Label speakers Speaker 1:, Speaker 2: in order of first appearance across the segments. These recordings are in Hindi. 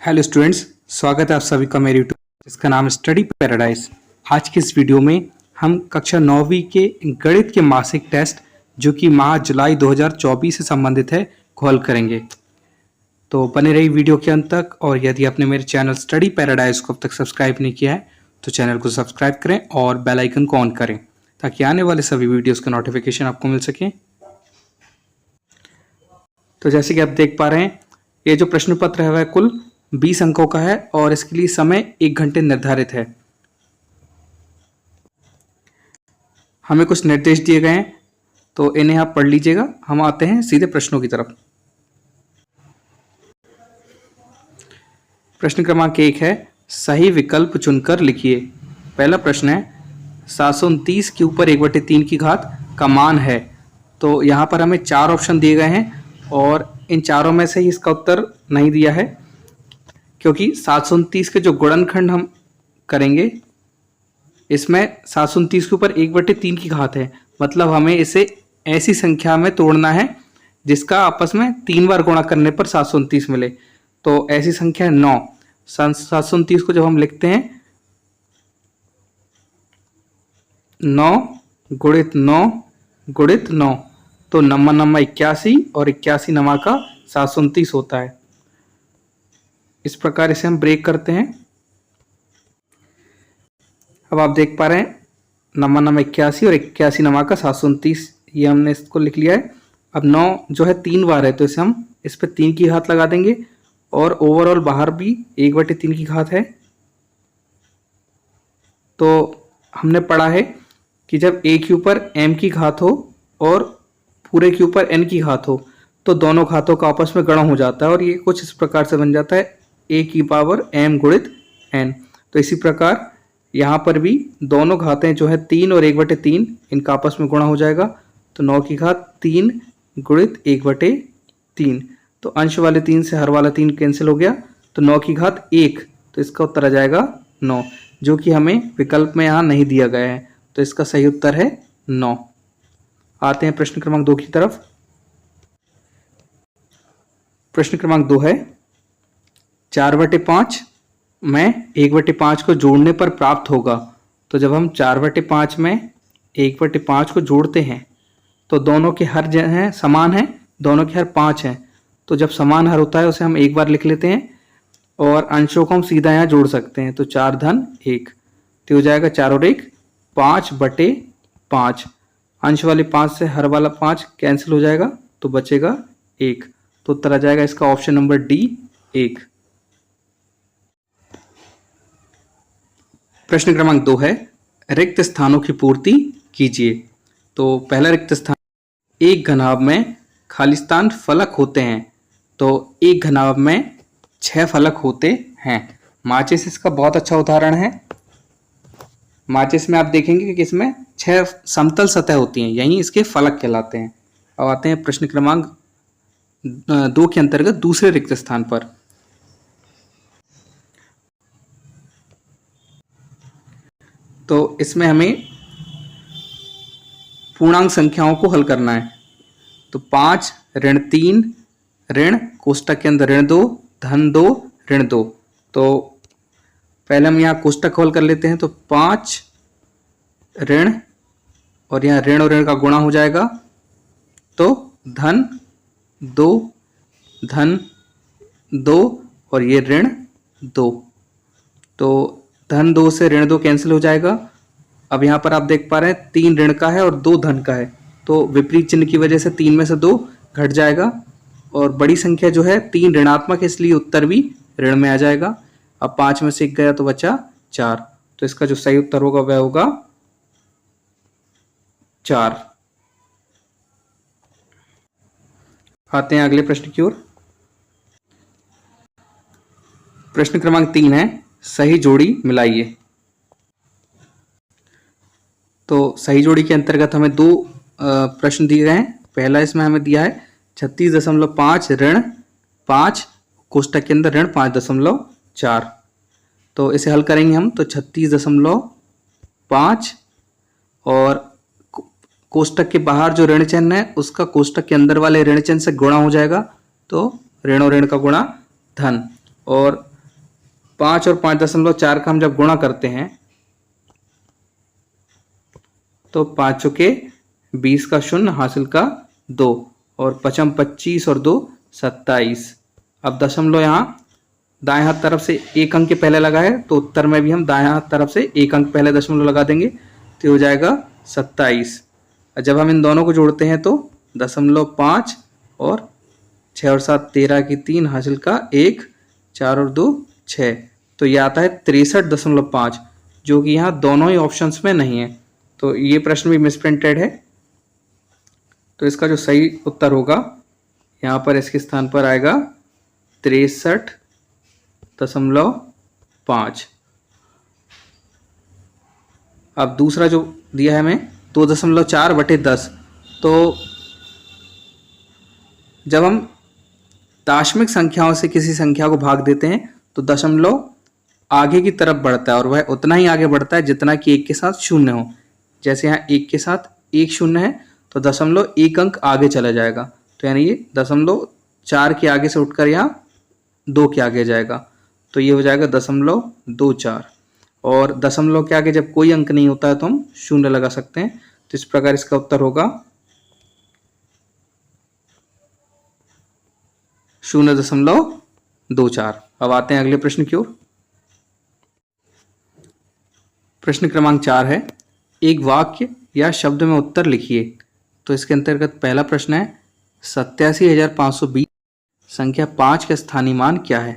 Speaker 1: हेलो स्टूडेंट्स, स्वागत है आप सभी का मेरे यूट्यूब जिसका नाम है स्टडी पैराडाइज। आज के इस वीडियो में हम कक्षा 9वीं के गणित के मासिक टेस्ट जो कि माह जुलाई 2024 से संबंधित है को हल करेंगे। तो बने रही वीडियो के अंत तक, और यदि आपने मेरे चैनल स्टडी पैराडाइज को अब तक सब्सक्राइब नहीं किया है तो चैनल को सब्सक्राइब करें और बेल आइकन को ऑन करें ताकि आने वाले सभी वीडियोज़ का नोटिफिकेशन आपको मिल सके। तो जैसे कि आप देख पा रहे हैं, ये जो प्रश्न पत्र है वह कुल 20 अंकों का है और इसके लिए समय 1 घंटे निर्धारित है। हमें कुछ निर्देश दिए गए हैं तो इन्हें आप पढ़ लीजिएगा। हम आते हैं सीधे प्रश्नों की तरफ। प्रश्न क्रमांक 1 है, सही विकल्प चुनकर लिखिए। पहला प्रश्न है, 729 के ऊपर 1/3 की घात का मान है। तो यहाँ पर हमें 4 ऑप्शन दिए गए हैं और इन चारों में से ही इसका उत्तर नहीं दिया है, क्योंकि 729 के जो गुणनखंड हम करेंगे इसमें 729 के ऊपर 1/3 की घात है, मतलब हमें इसे ऐसी संख्या में तोड़ना है जिसका आपस में 3 बार गुणा करने पर 729 मिले। तो ऐसी संख्या है 9। 729 को जब हम लिखते हैं 9 गुणित 9 गुणित 9, तो नम्मा 81 और 81 नमा का 729 होता है। इस प्रकार इसे हम ब्रेक करते हैं। अब आप देख पा रहे हैं नम्मा 81 और 81 नमा का 729, ये हमने इसको लिख लिया है। अब 9 जो है 3 बार है तो इसे हम इस पर 3 की घात लगा देंगे और ओवरऑल बाहर भी 1/3 की घात है। तो हमने पढ़ा है कि जब a के ऊपर m की घात हो और पूरे के ऊपर n की घात हो तो दोनों घातों का आपस में गणा हो जाता है और ये कुछ इस प्रकार से बन जाता है a की पावर m गुणित n। तो इसी प्रकार यहाँ पर भी दोनों घातें जो है 3 और 1/3 इनका आपस में गुणा हो जाएगा, तो 9 की घात 3 गुणित 1/3। तो अंश वाले 3 से हर वाला 3 कैंसिल हो गया, तो 9 की घात 1, तो इसका उत्तर आ जाएगा 9, जो कि हमें विकल्प में यहाँ नहीं दिया गया है। तो इसका सही उत्तर है 9। आते हैं प्रश्न क्रमांक 2 की तरफ। प्रश्न क्रमांक 2 है, 4/5 में 1/5 को जोड़ने पर प्राप्त होगा। तो जब हम 4/5 में 1/5 को जोड़ते हैं तो दोनों के हर जो हैं समान हैं, दोनों के हर 5 हैं। तो जब समान हर होता है उसे हम एक बार लिख लेते हैं और अंशों को हम सीधा यहाँ जोड़ सकते हैं। तो 4 धन 1, तो हो जाएगा 4 और 1 5/5। अंश वाले 5 से हर वाला 5 कैंसिल हो जाएगा तो बचेगा 1। तो उत्तर आ जाएगा इसका ऑप्शन नंबर डी 1। प्रश्न क्रमांक 2 है, रिक्त स्थानों की पूर्ति कीजिए। तो पहला रिक्त स्थान, एक घनाभ में खालिस्तान फलक होते हैं। तो एक घनाभ में 6 फलक होते हैं। माचिस इसका बहुत अच्छा उदाहरण है। माचिस में आप देखेंगे कि इसमें 6 समतल सतह होती हैं, यही इसके फलक कहलाते हैं। अब आते हैं प्रश्न क्रमांक 2 के अंतर्गत दूसरे रिक्त स्थान पर। तो इसमें हमें पूर्णांक संख्याओं को हल करना है। तो 5 ऋण 3 ऋण कोष्टक के अंदर ऋण 2 धन 2 ऋण 2। तो पहले हम यहाँ कोष्टक हल कर लेते हैं। तो 5 ऋण और यहाँ ऋण और ऋण का गुणा हो जाएगा, तो धन 2 धन 2 और ये ऋण 2। तो धन 2 से ऋण 2 कैंसिल हो जाएगा। अब यहाँ पर आप देख पा रहे हैं 3 ऋण का है और 2 धन का है, तो विपरीत चिन्ह की वजह से 3 में से 2 घट जाएगा और बड़ी संख्या जो है 3 ऋणात्मक है, इसलिए उत्तर भी ऋण में आ जाएगा। अब 5 में से 1 गया तो बचा 4। तो इसका जो सही उत्तर होगा वह होगा 4। आते हैं अगले प्रश्न की ओर। प्रश्न क्रमांक 3 है, सही जोड़ी मिलाइए। तो सही जोड़ी के अंतर्गत हमें 2 प्रश्न दिए गए हैं। पहला इसमें हमें दिया है 36.5 ऋण 5 कोष्टक के अंदर ऋण 5.4। तो इसे हल करेंगे हम। तो 36.5 और कोष्टक के बाहर जो ऋण चिन्ह है उसका कोष्टक के अंदर वाले ऋण चिन्ह से गुणा हो जाएगा, तो ऋण और ऋण का गुणा धन, और 5 और 5.4 का हम जब गुणा करते हैं तो 5 चौके 20 का शून्य, हासिल का 2 और 5 25 और 2 27। अब दशमलव यहाँ दाएं हाथ तरफ से एक अंक के पहले लगा है तो उत्तर में भी हम दाएं हाथ तरफ से एक अंक पहले दशमलव लगा देंगे तो हो जाएगा 27। जब हम इन दोनों को जोड़ते हैं तो 0.5 और 6 और 7 13 की 3, हासिल का 1, 4 और 2 6, तो ये आता है 63.5, जो कि यहाँ दोनों ही ऑप्शंस में नहीं है। तो ये प्रश्न भी मिसप्रिंटेड है। तो इसका जो सही उत्तर होगा यहाँ पर इसके स्थान पर आएगा 63.5। अब दूसरा जो दिया है हमें 2.4/10, तो जब हम दाशमिक संख्याओं से किसी संख्या को भाग देते हैं तो दशमलव आगे की तरफ बढ़ता है और वह उतना ही आगे बढ़ता है जितना कि 1 के साथ शून्य हो। जैसे यहाँ 1 के साथ 1 शून्य है तो दशमलव 1 अंक आगे चला जाएगा, तो यानी ये 0.4 के आगे से उठकर यहाँ 2 के आगे जाएगा, तो ये हो जाएगा 0.24। और दशमलव के आगे जब कोई अंक नहीं होता है तो हम शून्य लगा सकते हैं। तो इस प्रकार इसका उत्तर होगा 0.24। अब आते हैं अगले प्रश्न की ओर। प्रश्न क्रमांक 4 है, एक वाक्य या शब्द में उत्तर लिखिए। तो इसके अंतर्गत पहला प्रश्न है 87,520 संख्या 5 का स्थानीय मान क्या है।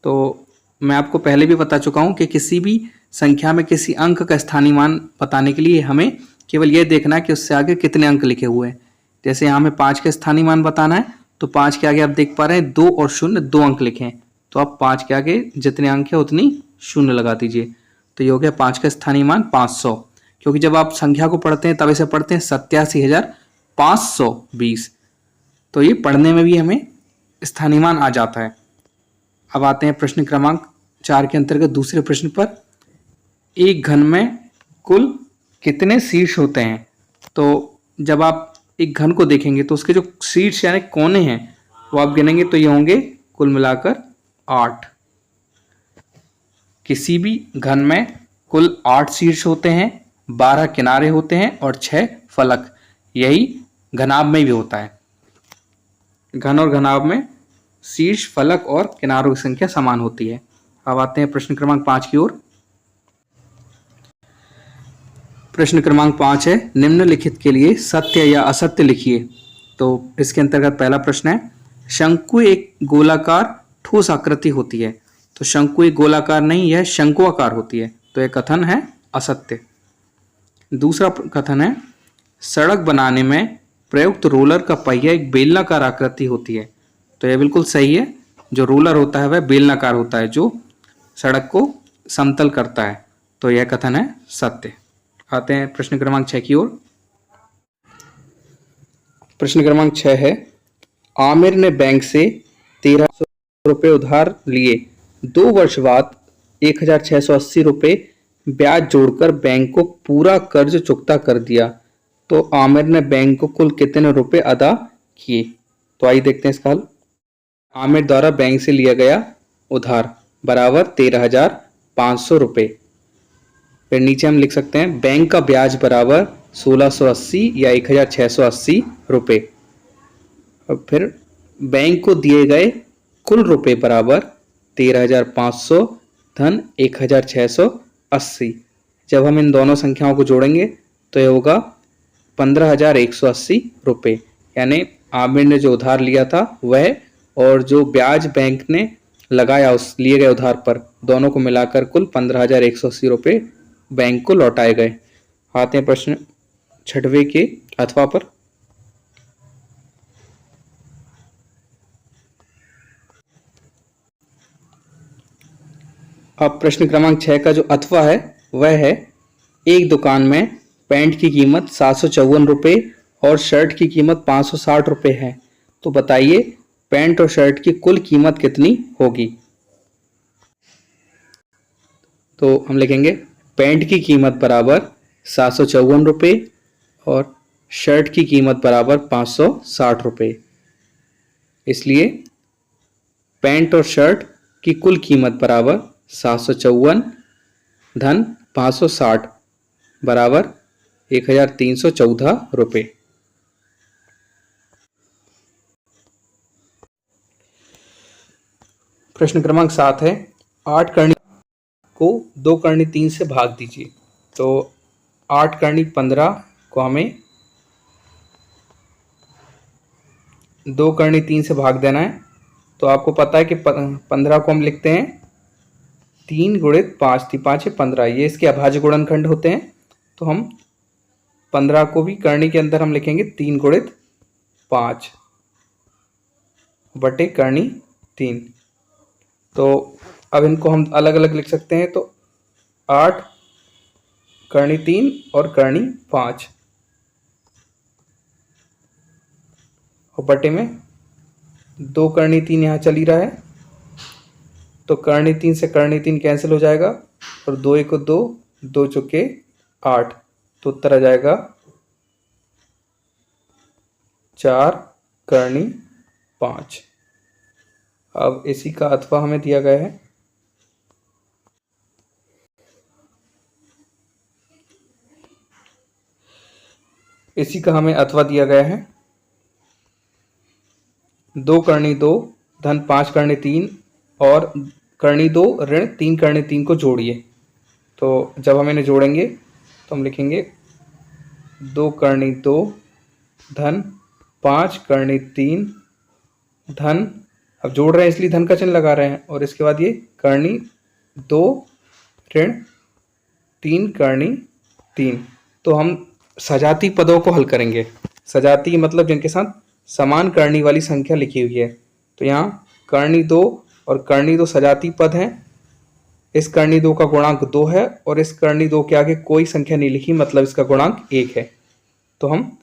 Speaker 1: तो मैं आपको पहले भी बता चुका हूँ कि किसी भी संख्या में किसी अंक का स्थानीय मान बताने के लिए हमें केवल यह देखना है कि उससे आगे कितने अंक लिखे हुए हैं। जैसे यहाँ हमें 5 का स्थानीय मान बताना है तो 5 के आगे आप देख पा रहे हैं 2 और 0, 2 अंक लिखे हैं, तो आप 5 के आगे जितने अंक है उतनी शून्य लगा दीजिए। तो ये हो गया 5 का स्थानीय मान 500, क्योंकि जब आप संख्या को पढ़ते हैं तब इसे पढ़ते हैं 87,520, तो ये पढ़ने में भी हमें स्थानीय मान आ जाता है। अब आते हैं प्रश्न क्रमांक 4 के अंतर्गत दूसरे प्रश्न पर, एक घन में कुल कितने शीर्ष होते हैं। तो जब आप एक घन को देखेंगे तो उसके जो शीर्ष यानी कोने हैं वो आप गिनेंगे तो ये होंगे कुल मिलाकर 8। किसी भी घन में कुल 8 शीर्ष होते हैं, 12 किनारे होते हैं और 6 फलक। यही घनाभ में भी होता है। घन और घनाभ में शीर्ष, फलक और किनारों की संख्या समान होती है। अब आते हैं प्रश्न क्रमांक 5 की ओर। प्रश्न क्रमांक 5 है, निम्नलिखित के लिए सत्य या असत्य लिखिए। तो इसके अंतर्गत पहला प्रश्न है, शंकु एक गोलाकार ठोस आकृति होती है। तो शंकु एक गोलाकार नहीं, यह शंकुआकार होती है, तो यह कथन है असत्य। दूसरा कथन है, सड़क बनाने में प्रयुक्त रोलर का पहिया एक बेलनाकार आकृति होती है। तो यह बिल्कुल सही है। जो रोलर होता है वह बेलनाकार होता है जो सड़क को समतल करता है, तो यह कथन है सत्य। आते हैं प्रश्न क्रमांक 6 की ओर। प्रश्न क्रमांक 6 है, आमिर ने बैंक से 1300 रुपये उधार लिए, 2 वर्ष बाद 1680 रुपये ब्याज जोड़कर बैंक को पूरा कर्ज चुकता कर दिया। तो आमिर ने बैंक को कुल कितने रुपए अदा किए। तो आइए देखते हैं इसका हल। आमिर द्वारा बैंक से लिया गया उधार बराबर 13,500 रुपये। फिर नीचे हम लिख सकते हैं बैंक का ब्याज बराबर 1680 या 1680 रुपये। और फिर बैंक को दिए गए कुल रुपए बराबर 13,500 धन 1680। जब हम इन दोनों संख्याओं को जोड़ेंगे तो यह होगा 15,180 रुपये। यानी आमिर ने जो उधार लिया था वह और जो ब्याज बैंक ने लगाया उस लिए गए उधार पर, दोनों को मिलाकर कुल 15,180 रुपये बैंक को लौटाए गए। आते हैं प्रश्न 6वें के अथवा पर। अब प्रश्न क्रमांक 6 का जो अथवा है वह है, एक दुकान में पैंट की कीमत 754 रुपये और शर्ट की कीमत 560 रुपये है। तो बताइए पैंट और शर्ट की कुल कीमत कितनी होगी। तो हम लिखेंगे पैंट की कीमत बराबर 754 रुपये और शर्ट की कीमत बराबर 560 रुपये। इसलिए पैंट और शर्ट की कुल कीमत बराबर 754 धन 560 बराबर 1314 रुपये। प्रश्न क्रमांक 7 है 8 करनी को 2 करनी 3 से भाग दीजिए। तो 8 करनी 15 को हमें 2 करनी 3 से भाग देना है। तो आपको पता है कि 15 को हम लिखते हैं 3 गुणित 5, 3 5 15, ये इसके अभाज्य गुणनखंड होते हैं। तो हम 15 को भी करनी के अंदर हम लिखेंगे 3 गुणित 5 बटे करनी 3। तो अब इनको हम अलग अलग लिख सकते हैं। तो 8 करनी 3 और करनी 5 और बटे में 2 करनी 3 यहाँ चल ही रहा है। तो करनी 3 से करनी 3 कैंसिल हो जाएगा और 2 1 2, 2 चौके 8। तो उत्तर आ जाएगा 4 करनी 5। अब इसी का अथवा हमें दिया गया है। इसी का हमें अथवा दिया गया है 2 करनी 2 धन 5 करनी 3 और करनी 2 ऋण 3 करनी 3 को जोड़िए। तो जब हम इन्हें जोड़ेंगे तो हम लिखेंगे 2 करनी 2 धन 5 करनी 3 धन, अब जोड़ रहे हैं इसलिए धन का चिन्ह लगा रहे हैं, और इसके बाद ये करनी 2 ऋण 3 करनी 3। तो हम सजाती पदों को हल करेंगे। सजाती मतलब जिनके साथ समान करनी वाली संख्या लिखी हुई है। तो यहाँ करनी 2 और करनी 2 सजाती पद हैं। इस करनी 2 का गुणांक 2 है और इस करनी 2 के आगे कोई संख्या नहीं लिखी, मतलब इसका गुणांक 1 है। तो हम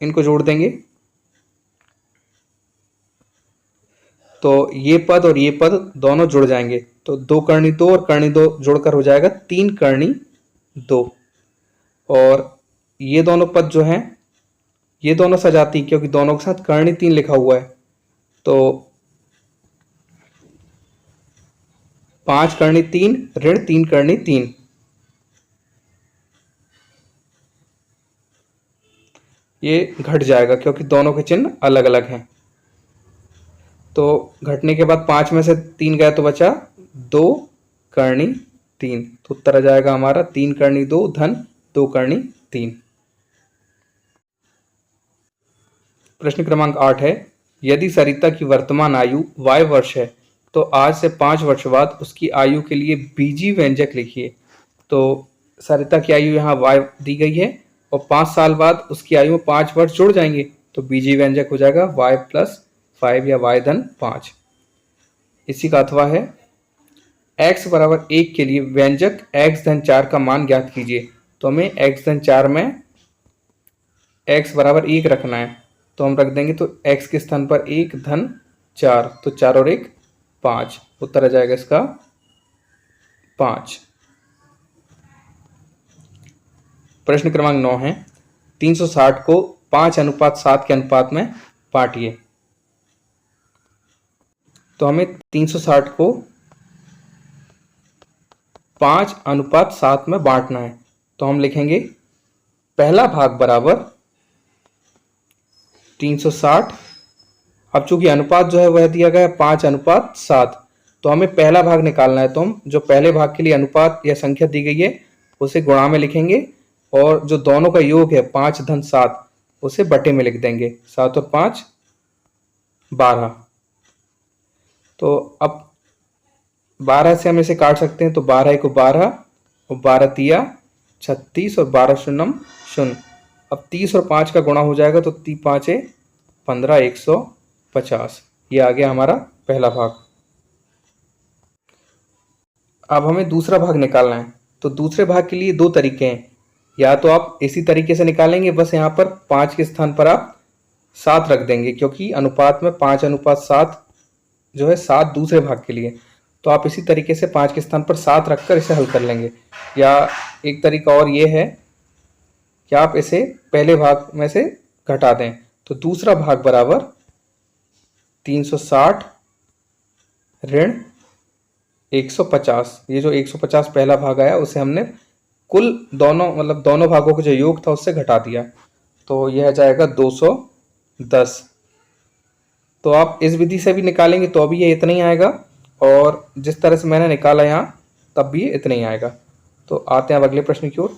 Speaker 1: इनको जोड़ देंगे। तो ये पद और ये पद दोनों जुड़ जाएंगे। तो 2 करनी 2 और करनी 2 जोड़कर हो जाएगा 3 करनी 2। और ये दोनों पद जो हैं ये दोनों सजाती, क्योंकि दोनों के साथ करनी 3 लिखा हुआ है। तो 5 करनी 3 ऋण 3 करनी 3, ये घट जाएगा क्योंकि दोनों के चिन्ह अलग अलग हैं। तो घटने के बाद 5 में से 3 गया तो बचा 2 करनी 3। तो उत्तर आ जाएगा हमारा 3 करनी 2 धन 2 करनी 3। प्रश्न क्रमांक 8 है यदि सरिता की वर्तमान आयु y वर्ष है तो आज से 5 वर्ष बाद उसकी आयु के लिए बीजी व्यंजक लिखिए। तो सरिता की आयु यहाँ y दी गई है और 5 साल बाद उसकी आयु में 5 वर्ष जुड़ जाएंगे, तो बीजी व्यंजक हो जाएगा y + 5 या y धन 5। इसी का अथवा है x बराबर 1 के लिए व्यंजक x धन 4 का मान ज्ञात कीजिए। तो हमें x धन 4 में x बराबर 1 रखना है। तो हम रख देंगे, तो x के स्थान पर 1 धन 4, तो 4 और 1 5, उत्तर आ जाएगा इसका 5। प्रश्न क्रमांक 9 है 360 को 5:7 के अनुपात में बांटिए। तो हमें 360 को 5:7 में बांटना है। तो हम लिखेंगे पहला भाग बराबर 360। अब चूंकि अनुपात जो है वह दिया गया है 5:7, तो हमें पहला भाग निकालना है। तो हम जो पहले भाग के लिए अनुपात या संख्या दी गई है उसे गुणा में लिखेंगे और जो दोनों का योग है 5 धन 7 उसे बटे में लिख देंगे। 7 और 5 12। तो अब 12 से हम इसे काट सकते हैं। तो 12 को 12 और 12 तिया 36 और 12 शून्यम 0। अब 30 और 5 का गुणा हो जाएगा, तो 3 5 15 150। ये आ गया हमारा पहला भाग। अब हमें दूसरा भाग निकालना है। तो दूसरे भाग के लिए 2 तरीके हैं। या तो आप इसी तरीके से निकालेंगे, बस यहाँ पर 5 के स्थान पर आप 7 रख देंगे, क्योंकि अनुपात में 5:7 जो है 7 दूसरे भाग के लिए। तो आप इसी तरीके से 5 के स्थान पर 7 रखकर इसे हल कर लेंगे। या एक तरीका और ये है कि आप इसे पहले भाग में से घटा दें। तो दूसरा भाग बराबर 360 ऋण 150, ये जो 150 पहला भाग आया उसे हमने कुल दोनों मतलब दोनों भागों का जो योग था उससे घटा दिया, तो यह जाएगा 210। तो आप इस विधि से भी निकालेंगे तो अभी ये इतना ही आएगा, और जिस तरह से मैंने निकाला यहाँ तब भी ये इतना ही आएगा। तो आते हैं अब अगले प्रश्न की ओर।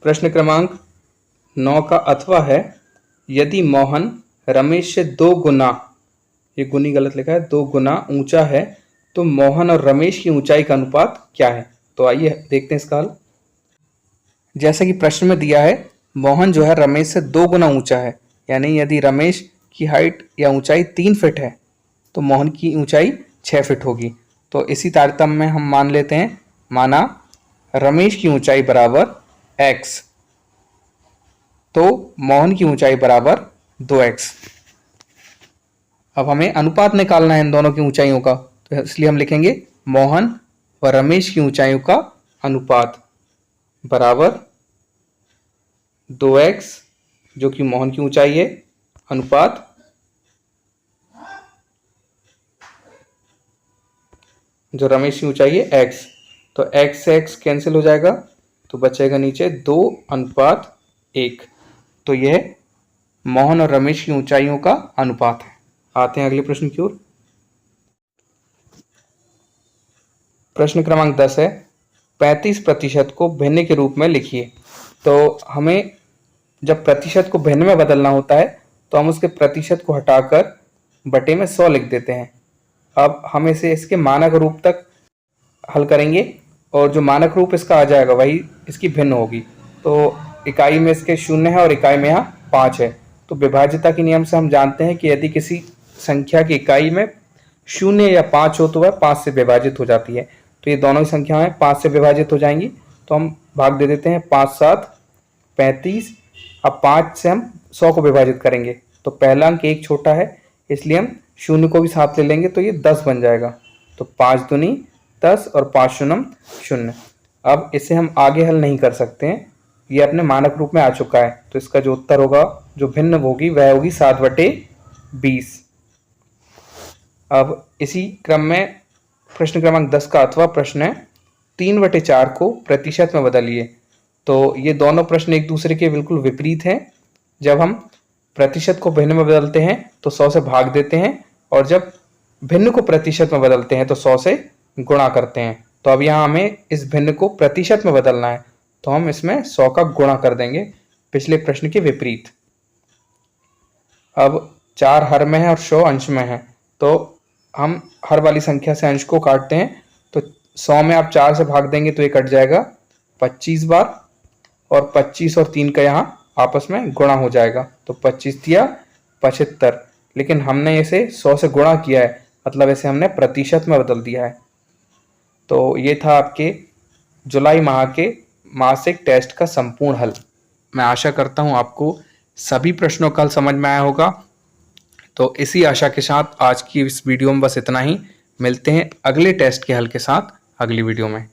Speaker 1: प्रश्न क्रमांक 9 का अथवा है, यदि मोहन रमेश से 2 गुना, ये गुनी गलत लिखा है, 2 गुना ऊंचा है तो मोहन और रमेश की ऊंचाई का अनुपात क्या है। तो आइए देखते हैं इसका हल। जैसा कि प्रश्न में दिया है, मोहन जो है रमेश से 2 गुना ऊंचा है, यानी यदि रमेश की हाइट या ऊंचाई 3 फीट है तो मोहन की ऊंचाई 6 फीट होगी। तो इसी तारतम्य में हम मान लेते हैं, माना रमेश की ऊंचाई बराबर x, तो मोहन की ऊंचाई बराबर 2x। अब हमें अनुपात निकालना है इन दोनों की ऊंचाइयों का, तो इसलिए हम लिखेंगे मोहन व रमेश की ऊंचाइयों का अनुपात बराबर 2x, जो कि मोहन की ऊंचाई है, अनुपात जो रमेश की ऊंचाई है x। तो x से x कैंसिल हो जाएगा, तो बचेगा नीचे 2:1। तो यह मोहन और रमेश की ऊंचाइयों का अनुपात है। आते हैं अगले प्रश्न की ओर। प्रश्न क्रमांक 10 है, 35% को भिन्न के रूप में लिखिए। तो हमें जब प्रतिशत को भिन्न में बदलना होता है तो हम उसके प्रतिशत को हटाकर बटे में 100 लिख देते हैं। अब हम इसे इसके मानक रूप तक हल करेंगे, और जो मानक रूप इसका आ जाएगा वही इसकी भिन्न होगी। तो इकाई में इसके 0 है और इकाई में यहाँ 5 है। तो विभाज्यता के नियम से हम जानते हैं कि यदि किसी संख्या की इकाई में 0 या 5 हो तो वह 5 से विभाजित हो जाती है। तो ये दोनों ही संख्याएं 5 से विभाजित हो जाएंगी, तो हम भाग दे देते हैं, 5 7 35। अब 5 से हम 100 को विभाजित करेंगे, तो पहला अंक 1 छोटा है इसलिए हम 0 को भी साथ ले लेंगे, तो ये 10 बन जाएगा। तो 5 दूनी 10 और 5 शून्यम 0। अब इसे हम आगे हल नहीं कर सकते हैं, ये अपने मानक रूप में आ चुका है। तो इसका जो उत्तर होगा, जो भिन्न होगी, वह होगी 7/20। अब इसी क्रम में प्रश्न क्रमांक 10 का अथवा प्रश्न है, 3/4 को प्रतिशत में बदलिए। तो ये दोनों प्रश्न एक दूसरे के बिल्कुल विपरीत हैं। जब हम प्रतिशत को भिन्न में बदलते हैं तो 100 से भाग देते हैं, और जब भिन्न को प्रतिशत में बदलते हैं तो 100 से गुणा करते हैं। तो अब यहाँ हमें इस भिन्न को प्रतिशत में बदलना है, तो हम इसमें 100 का गुणा कर देंगे, पिछले प्रश्न के विपरीत। अब 4 हर में है और 100 अंश में है, तो हम हर वाली संख्या से अंश को काटते हैं। तो 100 में आप 4 से भाग देंगे तो ये कट जाएगा 25 बार, और 25 और 3 का यहाँ आपस में गुणा हो जाएगा, तो 25 दिया 75। लेकिन हमने इसे 100 से गुणा किया है, मतलब इसे हमने प्रतिशत में बदल दिया है। तो ये था आपके जुलाई माह के मासिक टेस्ट का संपूर्ण हल। मैं आशा करता हूँ आपको सभी प्रश्नों का हल समझ में आया होगा। तो इसी आशा के साथ आज की इस वीडियो में बस इतना ही। मिलते हैं अगले टेस्ट के हल के साथ अगली वीडियो में।